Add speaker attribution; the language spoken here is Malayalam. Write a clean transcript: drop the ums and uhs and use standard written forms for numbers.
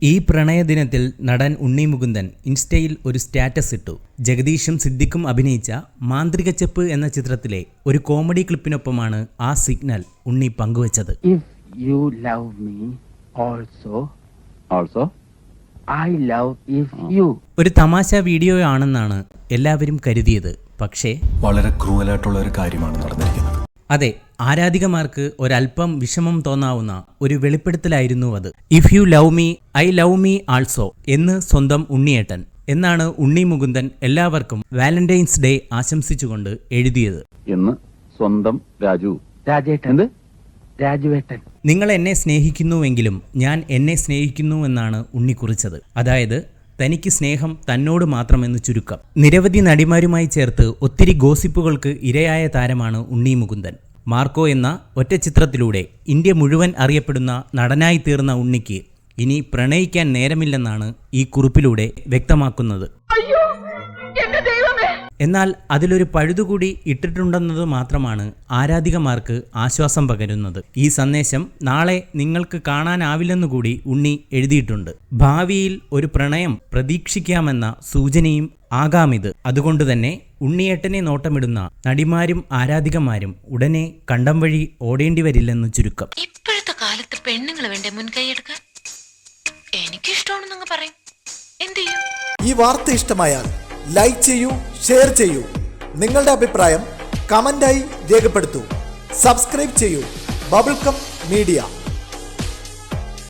Speaker 1: ഈ പ്രണയദിനത്തിൽ നടൻ ഉണ്ണി മുകുന്ദൻ ഇൻസ്റ്റയിൽ ഒരു സ്റ്റാറ്റസ് ഇട്ടു. ജഗദീഷും സിദ്ദിഖും അഭിനയിച്ച മാന്ത്രിക ചെപ്പ് എന്ന ചിത്രത്തിലെ ഒരു കോമഡി ക്ലിപ്പിനൊപ്പമാണ് ആ സിഗ്നൽ ഉണ്ണി പങ്കുവച്ചത്. ഒരു തമാശ വീഡിയോ ആണെന്നാണ് എല്ലാവരും കരുതിയത്. പക്ഷേ
Speaker 2: വളരെ ക്രൂവലായിട്ടുള്ള ഒരു കാര്യമാണ് നടന്നിരിക്കുന്നത്.
Speaker 1: അതെ, ആരാധികമാർക്ക് ഒരല്പം വിഷമം തോന്നാവുന്ന ഒരു വെളിപ്പെടുത്തലായിരുന്നു അത്. If you love me I love me also എന്ന് സ്വന്തം ഉണ്ണിയേട്ടൻ എന്നാണ് ഉണ്ണി മുകുന്ദൻ എല്ലാവർക്കും വാലന്റൈൻസ് ഡേ ആശംസിച്ചുകൊണ്ട് എഴുതിയത്.
Speaker 3: സ്വന്തം രാജുവേട്ടൻ,
Speaker 1: നിങ്ങൾ എന്നെ സ്നേഹിക്കുന്നുവെങ്കിലും ഞാൻ എന്നെ സ്നേഹിക്കുന്നുവെന്നാണ് ഉണ്ണി കുറിച്ചത്. അതായത് തനിക്ക് സ്നേഹം തന്നോട് മാത്രമെന്ന് ചുരുക്കം. നിരവധി നടിമാരുമായി ചേർത്ത് ഒത്തിരി ഗോസിപ്പുകൾക്ക് ഇരയായ താരമാണ് ഉണ്ണി മുകുന്ദൻ. മാർക്കോ എന്ന ഒറ്റ ചിത്രത്തിലൂടെ ഇന്ത്യ മുഴുവൻ അറിയപ്പെടുന്ന നടനായി തീർന്ന ഉണ്ണിക്ക് ഇനി പ്രണയിക്കാൻ നേരമില്ലെന്നാണ് ഈ കുറിപ്പിലൂടെ വ്യക്തമാക്കുന്നത്. എന്നാൽ അതിലൊരു പഴുതുകൂടി ഇട്ടിട്ടുണ്ടെന്നത് മാത്രമാണ് ആരാധികമാർക്ക് ആശ്വാസം പകരുന്നത്. ഈ സന്ദേശം നാളെ നിങ്ങൾക്ക് കാണാനാവില്ലെന്നുകൂടി ഉണ്ണി എഴുതിയിട്ടുണ്ട്. ഭാവിയിൽ ഒരു പ്രണയം പ്രതീക്ഷിക്കാമെന്ന സൂചനയും ആകാമിത്. അതുകൊണ്ട് തന്നെ ഉണ്ണിയേട്ടനെ നോട്ടമിടുന്ന നടിമാരും ആരാധികമാരും ഉടനെ കണ്ടം വഴി ഓടേണ്ടി വരില്ലെന്ന് ചുരുക്കം.
Speaker 4: ഇപ്പോഴത്തെ കാലത്ത് പെണ്ണുങ്ങൾ വേണ്ടേ മുൻകൈയെടുക്കാൻ? എനിക്കിഷ്ടമാണെന്നങ്ങ് പറയും. എന്ത് ചെയ്യും?
Speaker 5: ഈ വാർത്ത ഇഷ്ടമായാൽ ലൈക്ക് ചെയ്യൂ, ഷെയർ ചെയ്യൂ. നിങ്ങളുടെ അഭിപ്രായം കമന്റായി രേഖപ്പെടുത്തൂ. സബ്സ്ക്രൈബ് ചെയ്യൂ ബബിൾകം മീഡിയ.